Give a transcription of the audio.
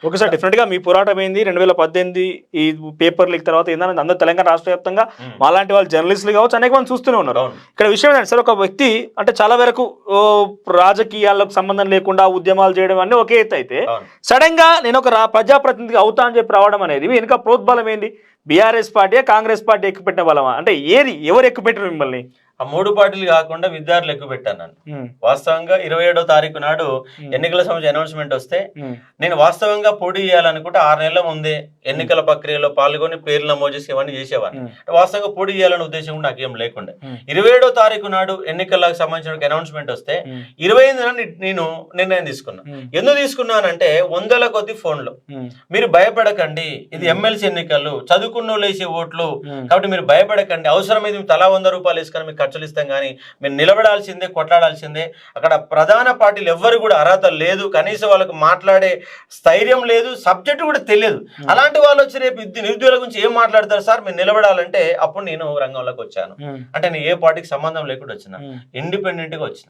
ఒకసారి డెఫినెట్ గా మీ పోరాటం ఏంది 2018 ఈ పేపర్ లీక్ తర్వాత ఏంటంటే అందరూ తెలంగాణ రాష్ట్ర వ్యాప్తంగా మాలాంటి వాళ్ళు జర్నలిస్టులు కావచ్చు అనేక మంది చూస్తూనే ఉన్నారు. ఇక్కడ విషయం ఏంటంటే సార్, ఒక వ్యక్తి అంటే చాలా వరకు రాజకీయాలకు సంబంధం లేకుండా ఉద్యమాలు చేయడం అన్నీ ఒకే ఎత్తు అయితే సడన్ గా నేను ఒక ప్రజాప్రతినిధిగా అవుతా అని చెప్పి రావడం అనేది వెనుక ప్రోద్బలం ఏంది? బీఆర్ఎస్ పార్టీ, కాంగ్రెస్ పార్టీ ఎక్కుపెట్టిన బలమా? అంటే ఏది, ఎవరు ఎక్కుపెట్టారు మిమ్మల్ని? ఆ 3 పార్టీలు కాకుండా విద్యార్థులు ఎక్కువ పెట్టాను నన్ను. వాస్తవంగా 27వ తారీఖు నాడు ఎన్నికల సంబంధించి అనౌన్స్మెంట్ వస్తే నేను వాస్తవంగా పోటీ చేయాలనుకుంటే 6 నెలల ముందే ఎన్నికల ప్రక్రియలో పాల్గొని పేర్లు నమోదు చేసి ఇవన్నీ చేసేవాడిని. వాస్తవంగా పోటీ చేయాలనే ఉద్దేశం కూడా నాకేం లేకుండా 27వ తారీఖు నాడు ఎన్నికలకు సంబంధించిన అనౌన్స్మెంట్ వస్తే 25న నేను నిర్ణయం తీసుకున్నాను. ఎందుకు తీసుకున్నానంటే 100ల కొద్ది ఫోన్లు, మీరు భయపడకండి, ఇది ఎమ్మెల్సీ ఎన్నికలు, చదువుకున్న లేసే ఓట్లు కాబట్టి మీరు భయపడకండి, అవసరమైతే తలా 100 రూపాయలు వేసుకొని మీకు ఖర్చులు ఇస్తాం, కానీ మీరు నిలబడాల్సిందే, కొట్లాడాల్సిందే. అక్కడ ప్రధాన పార్టీలు ఎవ్వరు కూడా అర్హత లేదు, కనీసం వాళ్ళకి మాట్లాడే స్థైర్యం లేదు, సబ్జెక్టు కూడా తెలియదు. అలాంటి వాళ్ళు వచ్చి రేపు నిరుద్యోగుల గురించి ఏం మాట్లాడతారు సార్, మీరు నిలబడాలంటే అప్పుడు నేను రంగంలోకి వచ్చాను. అంటే నేను ఏ పార్టీకి సంబంధం లేకుండా వచ్చిన, ఇండిపెండెంట్ గా వచ్చిన.